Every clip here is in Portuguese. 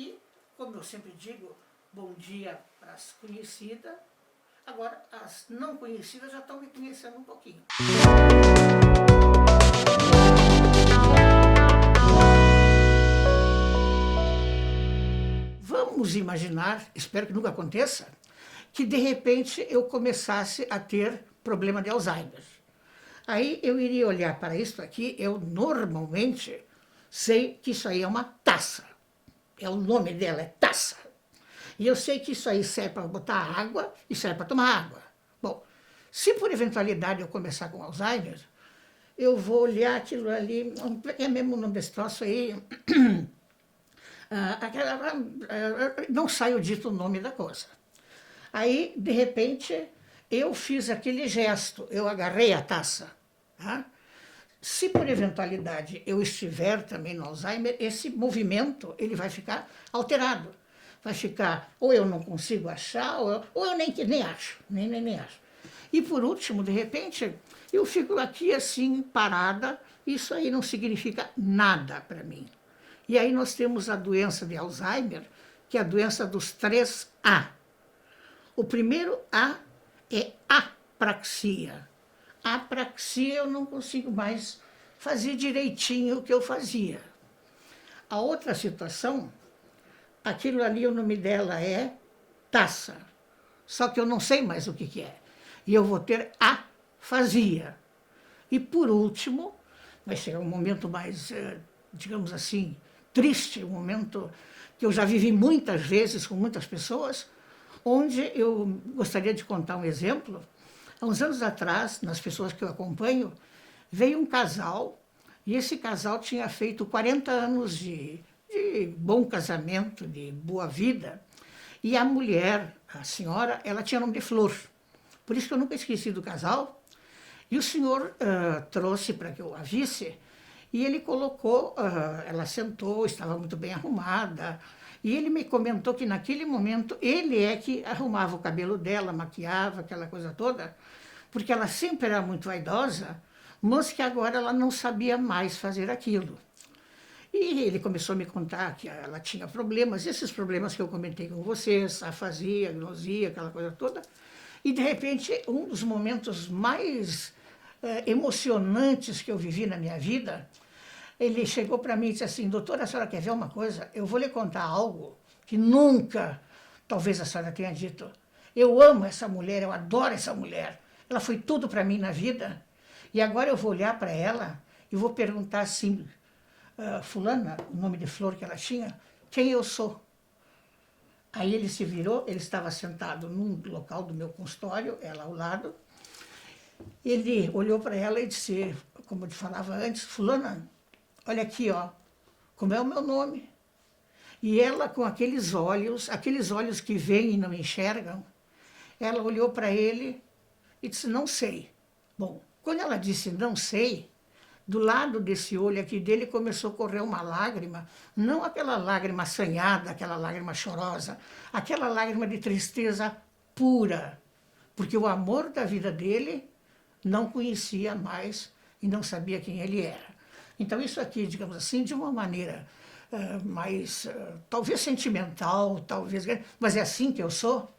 E, como eu sempre digo, bom dia para as conhecidas, agora as não conhecidas já estão me conhecendo um pouquinho. Vamos imaginar, espero que nunca aconteça, que de repente eu começasse a ter problema de Alzheimer. Aí eu iria olhar para isso aqui, eu normalmente sei que isso aí é uma taça. O nome dela é taça. E eu sei que isso aí serve para botar água e serve para tomar água. Bom, se por eventualidade eu começar com Alzheimer, eu vou olhar aquilo ali, é mesmo o nome desse troço aí, não sai o dito nome da coisa. Aí, de repente, eu fiz aquele gesto, eu agarrei a taça. Tá? Se por eventualidade eu estiver também no Alzheimer, esse movimento ele vai ficar alterado. Vai ficar, ou eu não consigo achar, ou eu nem acho, nem acho. E por último, de repente, eu fico aqui assim, parada, isso aí não significa nada para mim. E aí nós temos a doença de Alzheimer, que é a doença dos 3 A. O primeiro A é apraxia. Apraxia eu não consigo mais fazer direitinho o que eu fazia. A outra situação, aquilo ali, o nome dela é taça. Só que eu não sei mais o que é. E eu vou ter afasia. E por último, vai chegar um momento mais, digamos assim, triste, um momento que eu já vivi muitas vezes com muitas pessoas, onde eu gostaria de contar um exemplo. Há uns anos atrás, nas pessoas que eu acompanho, veio um casal, e esse casal tinha feito 40 anos de bom casamento, de boa vida, e a mulher, a senhora, ela tinha nome de Flor. Por isso que eu nunca esqueci do casal. E o senhor trouxe para que eu a visse, e ele colocou, ela sentou, estava muito bem arrumada, e ele me comentou que naquele momento ele é que arrumava o cabelo dela, maquiava, aquela coisa toda, porque ela sempre era muito vaidosa, mas que agora ela não sabia mais fazer aquilo. E ele começou a me contar que ela tinha problemas, esses problemas que eu comentei com vocês, afasia, gnosia, aquela coisa toda, e de repente um dos momentos mais emocionantes que eu vivi na minha vida, ele chegou para mim e disse assim: doutora, a senhora quer ver uma coisa? Eu vou lhe contar algo que nunca, talvez a senhora tenha dito. Eu amo essa mulher, eu adoro essa mulher. Ela foi tudo para mim na vida. E agora eu vou olhar para ela e vou perguntar assim, fulana, o nome de Flor que ela tinha, quem eu sou? Aí ele se virou, ele estava sentado num local do meu consultório, ela ao lado. Ele olhou para ela e disse, como eu te falava antes, fulana, olha aqui, ó, como é o meu nome. E ela, com aqueles olhos que veem e não enxergam, ela olhou para ele e disse, não sei. Bom, quando ela disse não sei, do lado desse olho aqui dele começou a correr uma lágrima, não aquela lágrima assanhada, aquela lágrima chorosa, aquela lágrima de tristeza pura, porque o amor da vida dele não conhecia mais e não sabia quem ele era. Então isso aqui, digamos assim, de uma maneira mais, talvez sentimental, talvez, mas é assim que eu sou,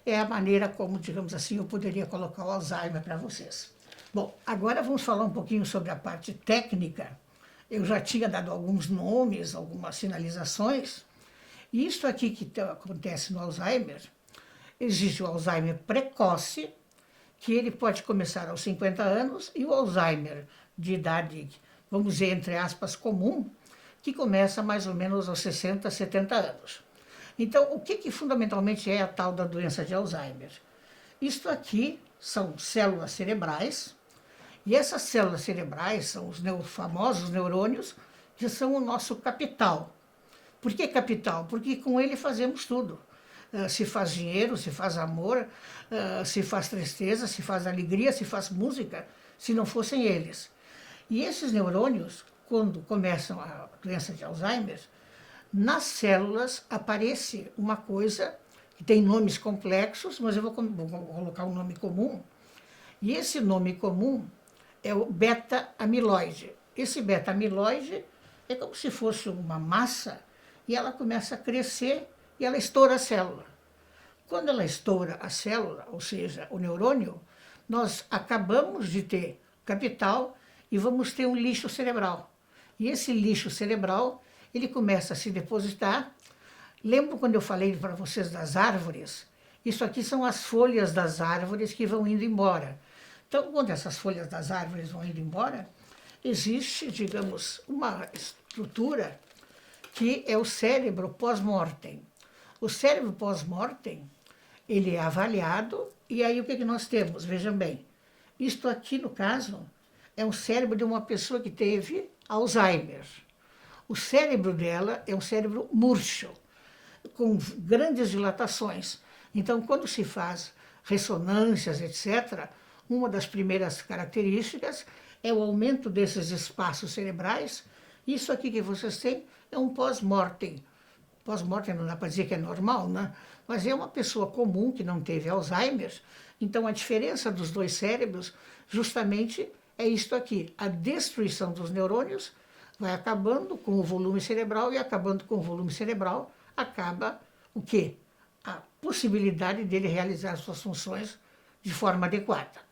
é a maneira como, digamos assim, eu poderia colocar o Alzheimer para vocês. Bom, agora vamos falar um pouquinho sobre a parte técnica. Eu já tinha dado alguns nomes, algumas sinalizações. E isso aqui que acontece no Alzheimer, existe o Alzheimer precoce, que ele pode começar aos 50 anos, e o Alzheimer de idade, vamos dizer, entre aspas, comum, que começa mais ou menos aos 60, 70 anos. Então, o que fundamentalmente é a tal da doença de Alzheimer? Isto aqui são células cerebrais, e essas células cerebrais são os famosos neurônios, que são o nosso capital. Por que capital? Porque com ele fazemos tudo. Se faz dinheiro, se faz amor, se faz tristeza, se faz alegria, se faz música, se não fossem eles. E esses neurônios, quando começam a doença de Alzheimer, nas células aparece uma coisa que tem nomes complexos, mas eu vou colocar um nome comum. E esse nome comum é o beta-amiloide. Esse beta-amiloide é como se fosse uma massa e ela começa a crescer e ela estoura a célula. Quando ela estoura a célula, ou seja, o neurônio, nós acabamos de ter capital e vamos ter um lixo cerebral. E esse lixo cerebral, ele começa a se depositar. Lembra quando eu falei para vocês das árvores? Isso aqui são as folhas das árvores que vão indo embora. Então, quando essas folhas das árvores vão indo embora, existe, digamos, uma estrutura que é o cérebro pós-mortem. O cérebro pós-mortem, ele é avaliado, e aí o que nós temos? Vejam bem, isto aqui, no caso, é um cérebro de uma pessoa que teve Alzheimer. O cérebro dela é um cérebro murcho, com grandes dilatações. Então, quando se faz ressonâncias, etc., uma das primeiras características é o aumento desses espaços cerebrais. Isso aqui que vocês têm é um pós-mortem. Pós-mortem não dá para dizer que é normal, né? Mas é uma pessoa comum que não teve Alzheimer. Então, a diferença dos dois cérebros justamente é isto aqui. A destruição dos neurônios vai acabando com o volume cerebral, e acabando com o volume cerebral, acaba o quê? A possibilidade dele realizar suas funções de forma adequada.